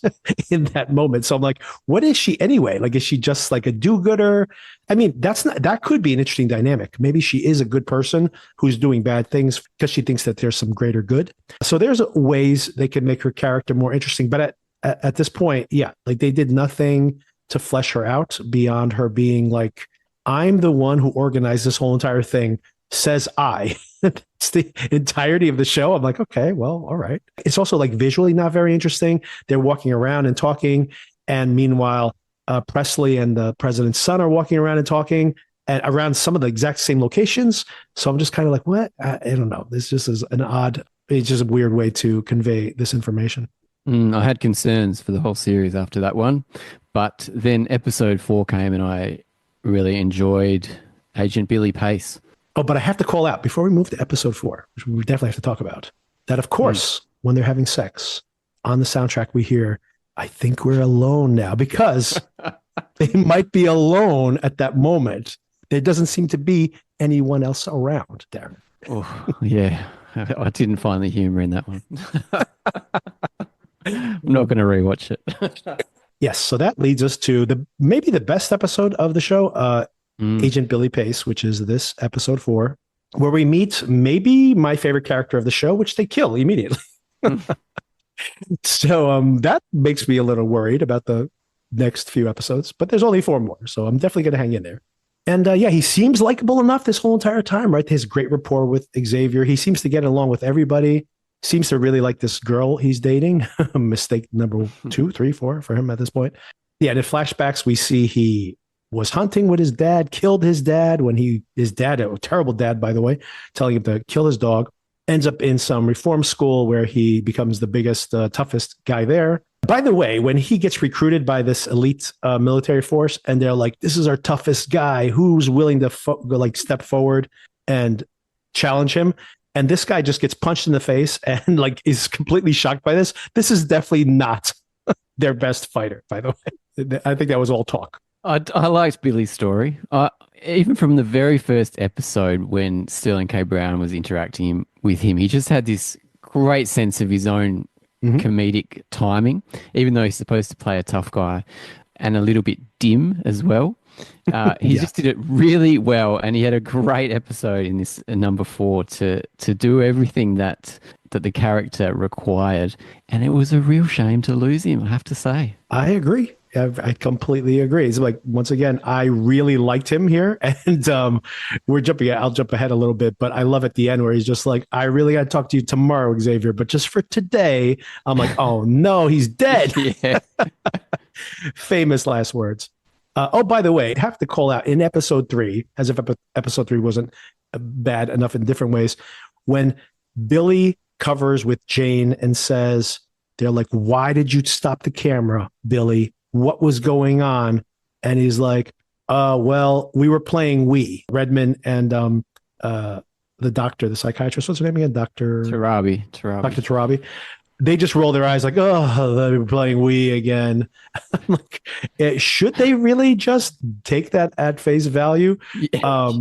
in that moment. So I'm like, what is she anyway? Like, is she just like a do-gooder? I mean, that could be an interesting dynamic. Maybe she is a good person who's doing bad things because she thinks that there's some greater good. So there's ways they could make her character more interesting. But at this point, yeah, like they did nothing to flesh her out beyond her being like, I'm the one who organized this whole entire thing, says I. It's the entirety of the show. I'm like, okay, well, all right. It's also like visually not very interesting. They're walking around and talking. And meanwhile, Presley and the president's son are walking around and talking and around some of the exact same locations. So I'm just kind of like, what? I don't know. This just is it's just a weird way to convey this information. I had concerns for the whole series after that one, but then episode 4 came and I really enjoyed Agent Billy Pace. Oh, but I have to call out before we move to episode 4, which we definitely have to talk about, that of course, when they're having sex on the soundtrack, we hear, I think we're alone now, because they might be alone at that moment. There doesn't seem to be anyone else around, Darren. Oh, yeah. I didn't find the humor in that one. I'm not going to rewatch it. Yes, so that leads us to maybe the best episode of the show, Agent Billy Pace, which is this episode 4, where we meet maybe my favorite character of the show, which they kill immediately. So that makes me a little worried about the next few episodes, but there's only 4 more, so I'm definitely going to hang in there. And yeah, he seems likable enough this whole entire time, right? His great rapport with Xavier. He seems to get along with everybody. Seems to really like this girl he's dating. Mistake number 2, 3, 4 for him at this point. Yeah, and in flashbacks, we see he was hunting with his dad, killed his dad when his dad, a terrible dad, by the way, telling him to kill his dog, ends up in some reform school where he becomes the biggest, toughest guy there. By the way, when he gets recruited by this elite military force and they're like, this is our toughest guy, who's willing to step forward and challenge him? And this guy just gets punched in the face and like is completely shocked by this. This is definitely not their best fighter, by the way. I think that was all talk. I liked Billy's story. Even from the very first episode when Sterling K. Brown was interacting with him, he just had this great sense of his own comedic timing, even though he's supposed to play a tough guy and a little bit dim as well. He just did it really well, and he had a great episode in this number 4 to do everything that the character required, and it was a real shame to lose him, I have to say. I agree. I completely agree. It's like, once again, I really liked him here, and I'll jump ahead a little bit, but I love at the end where he's just like, I really got to talk to you tomorrow, Xavier, but just for today, I'm like, oh no, he's dead. Yeah. Famous last words. Oh, by the way, I have to call out in episode 3, as if episode 3 wasn't bad enough in different ways, when Billy covers with Jane and says, they're like, why did you stop the camera, Billy? What was going on? And he's like, well, we were playing Wii. Redmond and the doctor, the psychiatrist, what's her name again? Dr. Tarabi. Dr. Tarabi. They just roll their eyes like, oh, they're playing Wii again. Like, should they really just take that at face value? Yeah.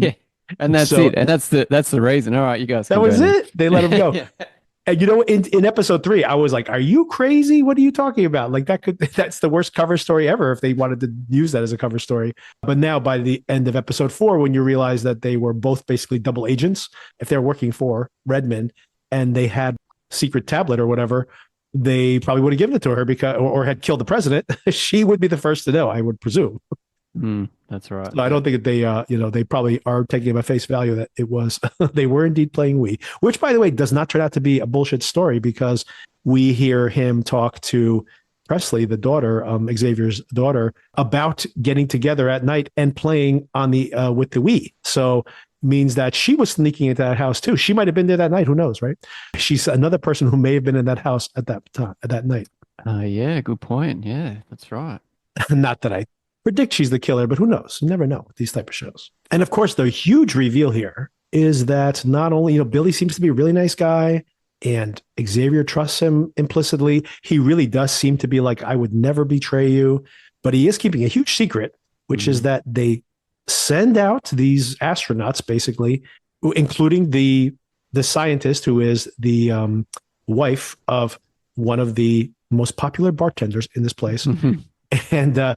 And that's it. And that's the reason. All right, you guys. That was it. They let him go. Yeah. And in episode 3, I was like, are you crazy? What are you talking about? Like that's the worst cover story ever if they wanted to use that as a cover story. But now by the end of episode 4, when you realize that they were both basically double agents, if they're working for Redmond and they had secret tablet or whatever, they probably would have given it to her because, or had killed the president. She would be the first to know, I would presume. That's right. So I don't think that they probably are taking it at face value that it was, they were indeed playing Wii, which by the way, does not turn out to be a bullshit story because we hear him talk to Presley, the daughter, Xavier's daughter, about getting together at night and playing on with the Wii. So means that she was sneaking into that house too. She might have been there that night. Who knows, right? She's another person who may have been in that house at that time, at that night. Yeah, good point. Yeah, that's right. Not that I predict she's the killer, but who knows? You never know with these type of shows. And of course, the huge reveal here is that not only, Billy seems to be a really nice guy and Xavier trusts him implicitly. He really does seem to be like, I would never betray you, but he is keeping a huge secret, which is that they send out these astronauts, basically, including the scientist who is the wife of one of the most popular bartenders in this place, and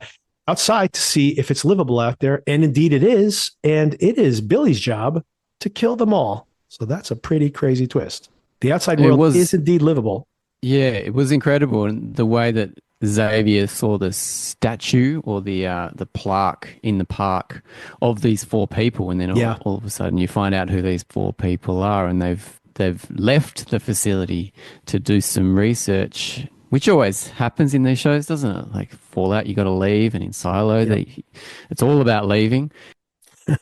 outside to see if it's livable out there. And indeed it is. And it is Billy's job to kill them all. So that's a pretty crazy twist. The outside world is indeed livable. Yeah, it was incredible. And the way that Xavier saw the statue or the plaque in the park of these four people, and then all of a sudden you find out who these four people are, and they've left the facility to do some research, which always happens in these shows, doesn't it? Like Fallout, you got to leave, and in Silo, it's all about leaving.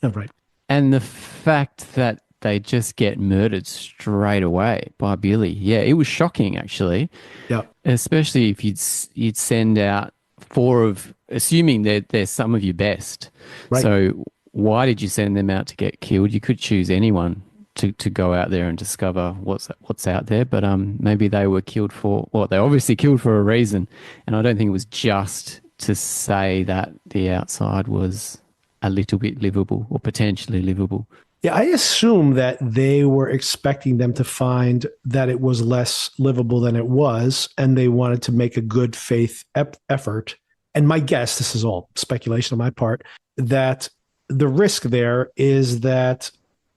Right. And the fact that they just get murdered straight away by Billy. Yeah, it was shocking, actually. Yeah. Especially if you'd send out four of, assuming they're some of your best. Right. So why did you send them out to get killed? You could choose anyone to go out there and discover what's out there, but maybe they were killed they obviously killed for a reason. And I don't think it was just to say that the outside was a little bit livable or potentially livable. Yeah, I assume that they were expecting them to find that it was less livable than it was, and they wanted to make a good faith effort. And my guess, this is all speculation on my part, that the risk there is that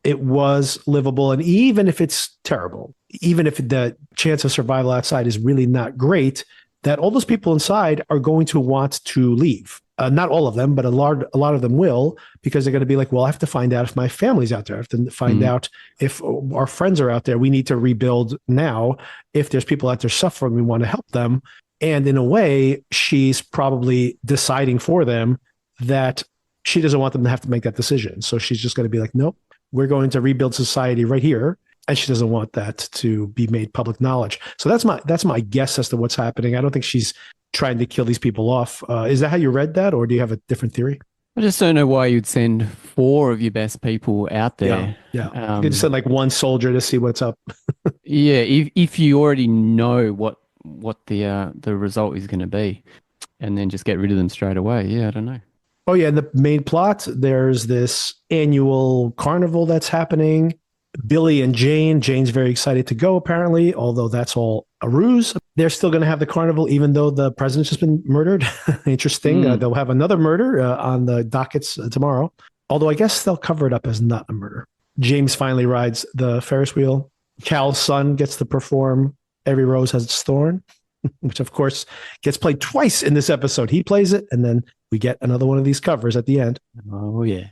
it was livable. And even if it's terrible, even if the chance of survival outside is really not great, that all those people inside are going to want to leave. Not all of them, but a lot of them will, because they're going to be like, well, I have to find out if my family's out there. I have to find out if our friends are out there. We need to rebuild now. If there's people out there suffering, we want to help them. And in a way, she's probably deciding for them that she doesn't want them to have to make that decision. So she's just going to be like, nope, we're going to rebuild society right here. And she doesn't want that to be made public knowledge. So that's my guess as to what's happening. I don't think she's trying to kill these people off. Is that how you read that, or do you have a different theory? I just don't know why you'd send four of your best people out there. Yeah. You could send like one soldier to see what's up. Yeah, if you already know what the result is going to be, and then just get rid of them straight away. Yeah, I don't know. Oh yeah, in the main plot, there's this annual carnival that's happening. Billy and Jane's very excited to go, apparently, although that's all a ruse. They're still going to have the carnival, even though the president's just been murdered. Interesting. They'll have another murder on the dockets tomorrow, although I guess they'll cover it up as not a murder. James finally rides the Ferris wheel. Cal's son gets to perform Every Rose Has Its Thorn, which, of course, gets played twice in this episode. He plays it, and then we get another one of these covers at the end. Oh, yeah.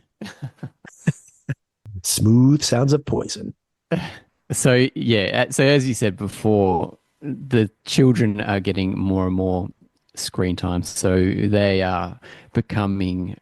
Smooth sounds of poison. So, yeah. So, as you said before, the children are getting more and more screen time. So they are becoming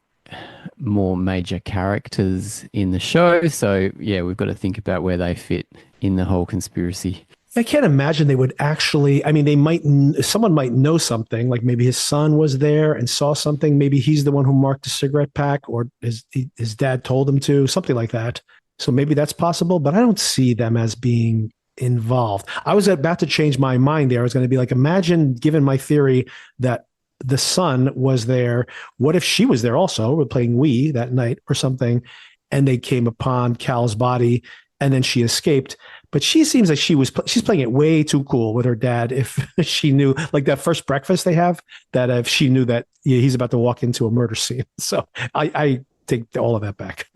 more major characters in the show. So, yeah, we've got to think about where they fit in the whole conspiracy. I can't imagine they would actually, I mean, someone might know something, like maybe his son was there and saw something. Maybe he's the one who marked the cigarette pack, or his dad told him to, something like that. So maybe that's possible, but I don't see them as being involved. I was about to change my mind there. I was going to be like, imagine, given my theory that the son was there, what if she was there also? We're playing Wii that night or something, and they came upon Cal's body, and then she escaped. But she seems like she's playing it way too cool with her dad. If she knew, like that first breakfast they have, that if she knew that he's about to walk into a murder scene. So I take all of that back.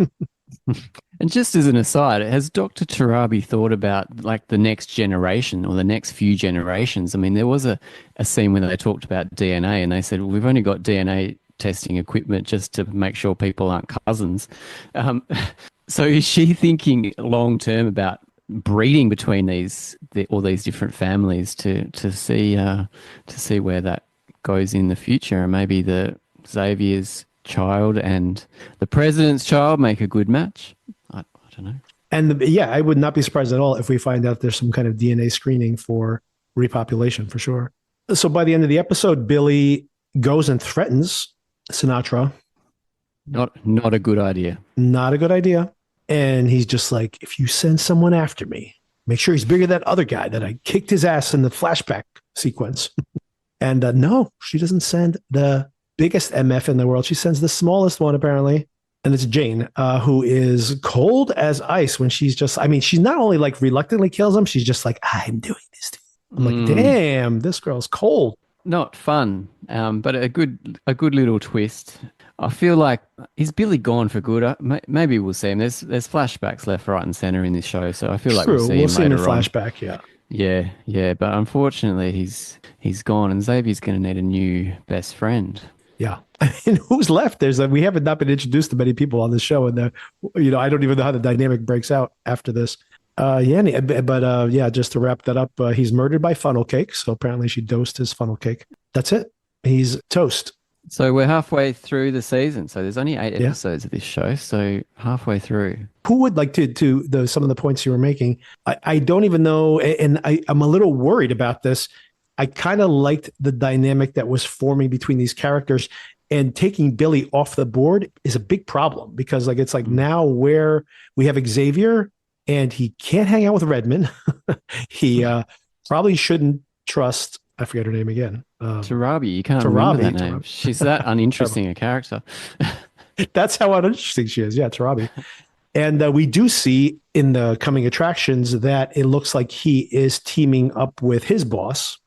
And just as an aside, has Dr. Tarabi thought about like the next generation or the next few generations? I mean, there was a scene where they talked about DNA, and they said, well, we've only got DNA testing equipment just to make sure people aren't cousins. So is she thinking long term about breeding between all these different families to see where that goes in the future? And maybe the Xavier's child and the president's child make a good match. I don't know. And yeah, I would not be surprised at all if we find out there's some kind of DNA screening for repopulation for sure. So by the end of the episode, Billy goes and threatens Sinatra. Not a good idea. Not a good idea. And he's just like, if you send someone after me, make sure he's bigger than that other guy that I kicked his ass in the flashback sequence. And no, she doesn't send the biggest MF in the world. She sends the smallest one, apparently. And it's Jane, who is cold as ice when she's just, I mean, she's not only like reluctantly kills him, she's just like, I'm doing this to you. I'm like, damn, this girl's cold. Not fun, but a good little twist. I feel like, is Billy gone for good? Maybe we'll see him. There's flashbacks left, right, and center in this show, so I feel like we'll see him later in flashback, yeah. Yeah, but unfortunately he's gone, and Xavier's going to need a new best friend. Yeah, and who's left? We haven't not been introduced to many people on this show, and I don't even know how the dynamic breaks out after this. Just to wrap that up, he's murdered by funnel cake. So apparently she dosed his funnel cake. That's it. He's toast. So we're halfway through the season. So there's only 8 episodes of this show. So halfway through. Who would like to some of the points you were making? I don't even know, and I'm a little worried about this. I kind of liked the dynamic that was forming between these characters, and taking Billy off the board is a big problem because it's like now where we have Xavier and he can't hang out with Redmond. He probably shouldn't trust, I forget her name again. Tarabi, you can't remember that name. She's that uninteresting a character. That's how uninteresting she is. Yeah, Tarabi. And we do see in the coming attractions that it looks like he is teaming up with his boss.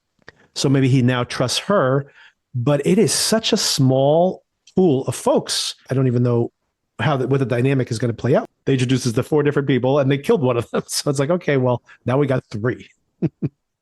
So maybe he now trusts her, but it is such a small pool of folks. I don't even know what the dynamic is going to play out. They introduced us to 4 different people and they killed one of them. So it's like, okay, well, now we got 3.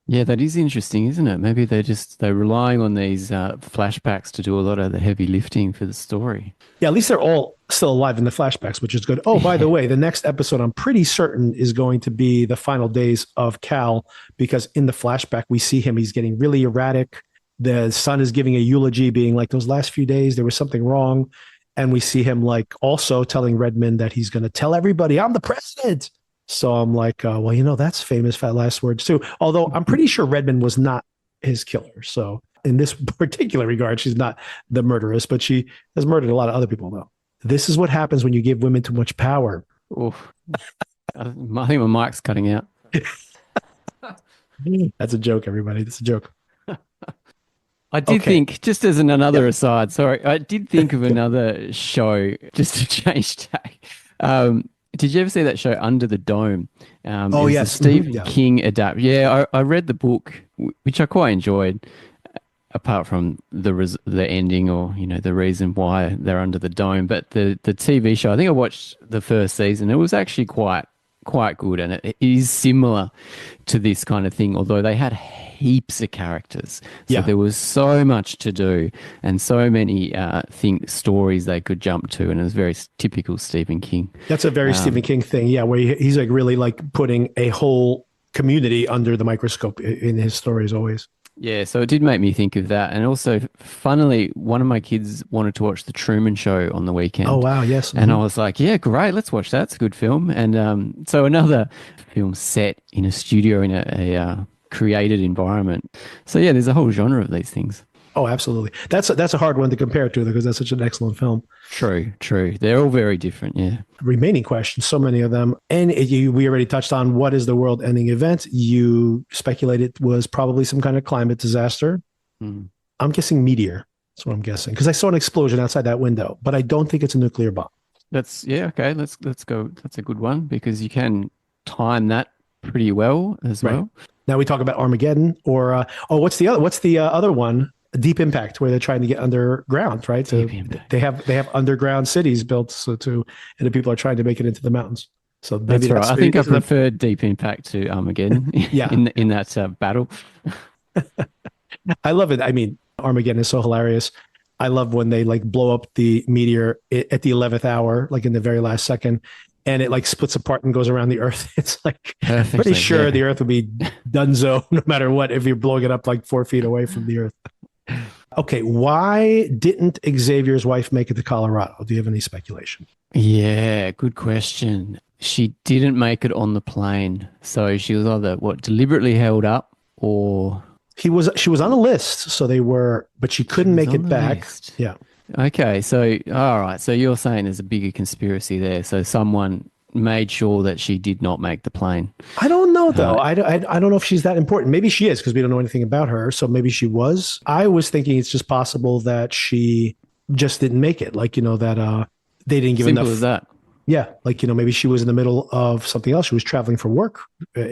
Yeah, that is interesting, isn't it? Maybe they're relying on these flashbacks to do a lot of the heavy lifting for the story. Yeah, at least they're all still alive in the flashbacks, which is good. Oh, by the way, the next episode I'm pretty certain is going to be the final days of Cal, because in the flashback we see him. He's getting really erratic. The son is giving a eulogy, being like, those last few days there was something wrong. And we see him also telling Redmond that he's going to tell everybody, I'm the president. So I'm like, that's famous fat last words too. Although I'm pretty sure Redmond was not his killer. So in this particular regard, she's not the murderess, but she has murdered a lot of other people though. This is what happens when you give women too much power. Oof. I think my mic's cutting out. That's a joke, everybody. That's a joke. I did think, just as another aside, sorry, I did think of another show just to change tack. Did you ever see that show Under the Dome? Yes. Stephen King adapt. Yeah, I read the book, which I quite enjoyed, apart from the ending or, the reason why they're under the dome. But the TV show, I think I watched the first season. It was actually quite good, and it is similar to this kind of thing, although they had heaps of characters. So there was so much to do and so many stories they could jump to, and it was very typical Stephen King. That's a very Stephen King thing, where he's really putting a whole community under the microscope in his stories always. Yeah, so it did make me think of that. And also, funnily, one of my kids wanted to watch The Truman Show on the weekend. Oh, wow, yes. And I was like, yeah, great, let's watch that. It's a good film. And so another film set in a studio in a created environment. So yeah, there's a whole genre of these things. Oh, absolutely. That's a hard one to compare to because that's such an excellent film. True. They're all very different, yeah. Remaining questions, so many of them. And we already touched on what is the world-ending event. You speculated was probably some kind of climate disaster. I'm guessing meteor. That's what I'm guessing. Because I saw an explosion outside that window, but I don't think it's a nuclear bomb. Okay. Let's go. That's a good one because you can time that pretty well as well. Now we talk about Armageddon or what's the other one? Deep Impact, where they're trying to get underground, right? So they have underground cities built and the people are trying to make it into the mountains. So that's right. I think I prefer Deep Impact to Armageddon. in that battle. I love it. I mean, Armageddon is so hilarious. I love when they blow up the meteor at the 11th hour, in the very last second, and it splits apart and goes around the Earth. It's pretty sure the Earth would be donezo no matter what if you're blowing it up 4 feet away from the Earth. Okay, why didn't Xavier's wife make it to Colorado? Do you have any speculation? Yeah, good question. she didn't make it on the plane. So she was either deliberately held up or She was on a list, so but she she couldn't was make on it the back. list. Yeah. Okay, so all right, so you're saying there's a bigger conspiracy there. So someone made sure that she did not make the plane. I don't know though. Uh, I don't know if she's that important. Maybe she is because we don't know anything about her. So maybe she was. I was thinking it's just possible that she just didn't make it. Like, that they didn't give Simple enough. as that. Yeah. Like, maybe she was in the middle of something else. She was traveling for work.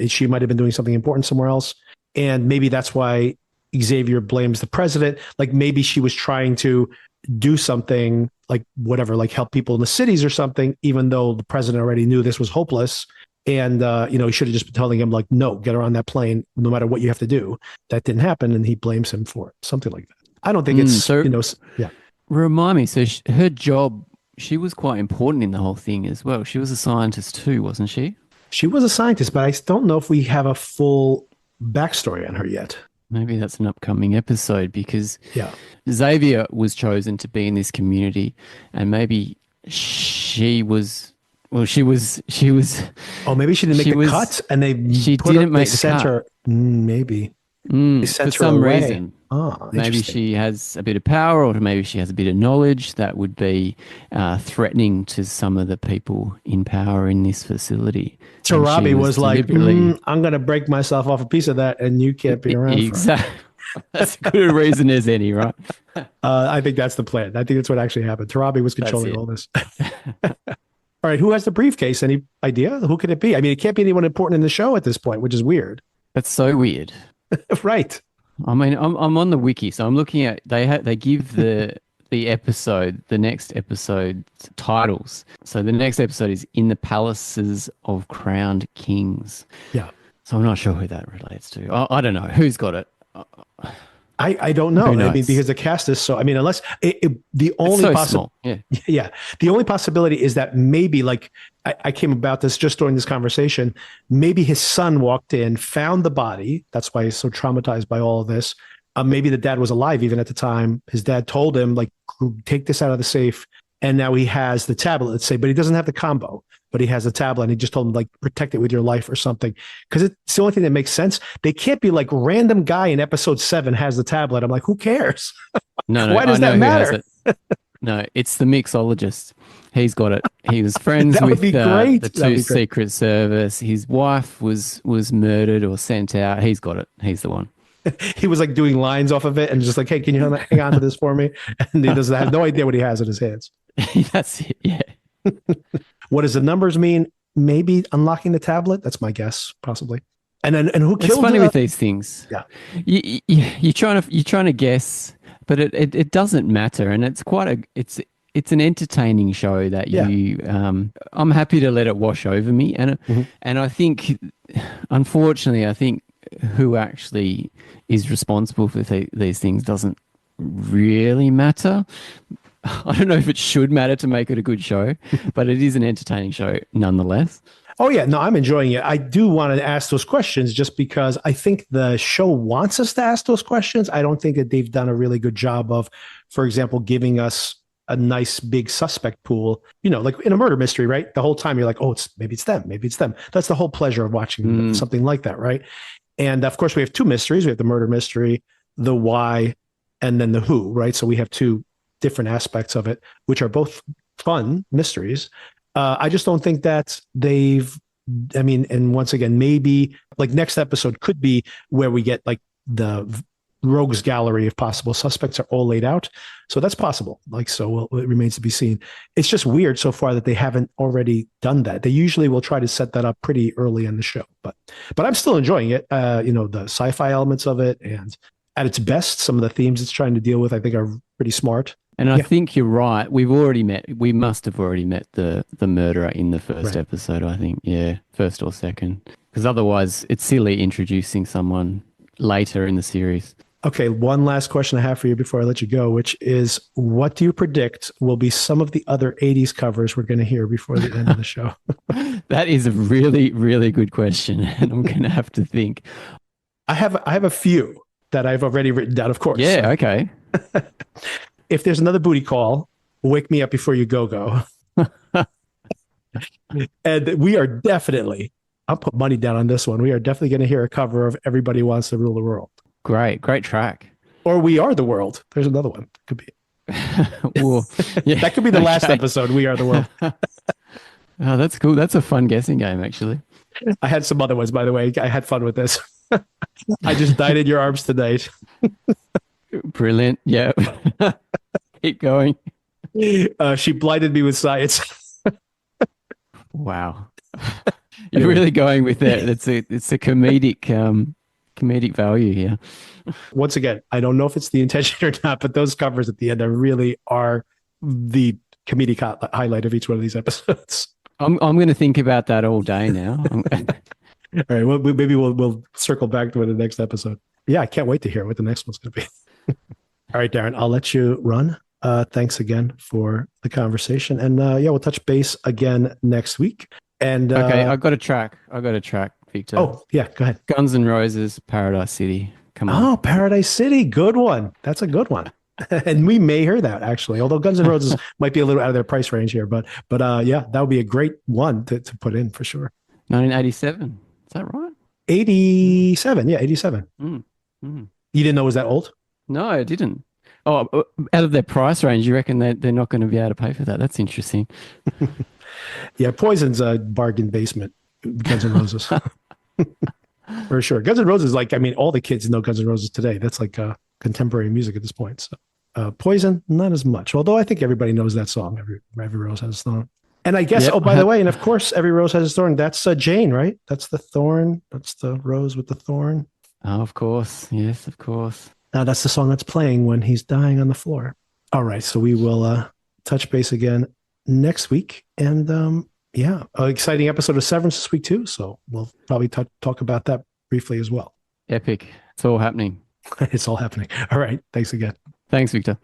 She might have been doing something important somewhere else. And maybe that's why Xavier blames the president. Like maybe she was trying to do something like whatever, like help people in the cities or something, even though the president already knew this was hopeless. And, he should have just been telling him like, no, get her on that plane, no matter what you have to do. That didn't happen. And he blames him for it. Something like that. I don't think yeah. Remind me, so her job, she was quite important in the whole thing as well. She was a scientist too, wasn't she? She was a scientist, but I don't know if we have a full backstory on her yet. Maybe that's an upcoming episode because Yeah. Xavier was chosen to be in this community, and maybe she was. Well, she was. Oh, maybe she didn't make the cut, and She didn't make the cut. her. Maybe they sent for her some away. reason. Oh, Maybe she has a bit of power, or maybe she has a bit of knowledge that would be threatening to some of the people in power in this facility. Tarabi was like, deliberately- I'm going to break myself off a piece of that, and you can't be around. Exactly. That's a good reason as any, right? I think that's the plan. I think that's what actually happened. Tarabi was controlling all this. All right, who has the briefcase? Any idea? Who could it be? I mean, it can't be anyone important in the show at this point, which is weird. That's so weird. Right. I mean, I'm on the wiki, so I'm looking at they give the next episode titles. So the next episode is In the Palaces of Crowned Kings. Yeah. So I'm not sure who that relates to. I don't know who's got it. I don't know. I mean, because the cast is so. I mean, unless the only the only possibility is that maybe like I came about this just during this conversation. Maybe his son walked in, found the body. That's why he's so traumatized by all of this. Maybe the dad was alive even at the time. His dad told him like, take this out of the safe, and now he has the tablet. Let's say, but he doesn't have the combo. But he has a tablet, and he just told him like, protect it with your life or something, because it's the only thing that makes sense. They can't be like random guy in episode 7 has the tablet. I'm like, who cares? No. Why does that matter? No, it's the mixologist. He's got it. He was friends That would with be great. the That'd be two great. Secret Service. His wife was murdered or sent out. He's got it. He's the one. He was like doing lines off of it and just like, hey, can you hang on to this for me? And he doesn't have no idea what he has in his hands. That's it. Yeah. What does the numbers mean? Maybe unlocking the tablet. That's my guess, possibly. And who killed? It's funny with these things. Yeah, you're trying to guess, but it doesn't matter, and it's it's an entertaining show that you. I'm happy to let it wash over me, and I think, unfortunately, I think who actually is responsible for these things doesn't really matter. I don't know if it should matter to make it a good show, but it is an entertaining show nonetheless. Oh, yeah. No, I'm enjoying it. I do want to ask those questions just because I think the show wants us to ask those questions. I don't think that they've done a really good job of, for example, giving us a nice big suspect pool, like in a murder mystery, right? The whole time you're like, oh, maybe it's them. Maybe it's them. That's the whole pleasure of watching something like that, right? And of course, we have 2 mysteries. We have the murder mystery, the why, and then the who, right? So we have 2 different aspects of it, which are both fun mysteries. I just don't think that and once again, maybe like next episode could be where we get like the rogues gallery of possible suspects are all laid out. So that's possible. It remains to be seen. It's just weird so far that they haven't already done that. They usually will try to set that up pretty early in the show, but I'm still enjoying it. The sci-fi elements of it, and at its best, some of the themes it's trying to deal with, I think, are pretty smart. And I think you're right. We must have already met the murderer in the first episode, I think. Yeah, first or second. Because otherwise, it's silly introducing someone later in the series. Okay, one last question I have for you before I let you go, which is, what do you predict will be some of the other 80s covers we're going to hear before the end of the show? That is a really, really good question, and I'm going to have to think. I have a few that I've already written down, of course. Yeah, okay. If there's another booty call, wake me up before you go. And we are definitely, I'll put money down on this one. We are definitely going to hear a cover of Everybody Wants to Rule the World. Great track. Or We Are the World. There's another one. Could be. Well, yeah, that could be the last episode. We Are the World. Oh, that's cool. That's a fun guessing game, actually. I had some other ones, by the way. I had fun with this. I just died in your arms tonight. Brilliant. Yeah. Keep going. She blinded me with science. Wow. You're really going with that. It's a comedic value here. Once again, I don't know if it's the intention or not, but those covers at the end really are the comedic highlight of each one of these episodes. I'm going to think about that all day now. All right, well, maybe we'll circle back to it in the next episode. Yeah, I can't wait to hear what the next one's going to be. All right, Darren, I'll let you run. Thanks again for the conversation, and we'll touch base again next week. And okay, I got a track, Victor. Oh yeah, go ahead. Guns N' Roses, Paradise City. Come on. Oh, Paradise City, good one. That's a good one. And we may hear that actually, although Guns N' Roses might be a little out of their price range here, but yeah, that would be a great one to put in for sure. 1987, is that right? 87, yeah, 87. You didn't know it was that old? No, I didn't. Oh, out of their price range, you reckon they're not going to be able to pay for that? That's interesting. Yeah, Poison's a bargain basement. Guns N' Roses. For sure. Guns N' Roses, all the kids know Guns N' Roses today. That's like contemporary music at this point. So Poison, not as much. Although I think everybody knows that song. Every Rose Has a Thorn. And I guess, by the way, and of course, Every Rose Has a Thorn. That's Jane, right? That's the thorn. That's the rose with the thorn. Oh, of course. Yes, of course. That's the song that's playing when he's dying on the floor. All right. So we will touch base again next week. And an exciting episode of Severance this week too. So we'll probably talk about that briefly as well. Epic. It's all happening. It's all happening. All right. Thanks again. Thanks, Victor.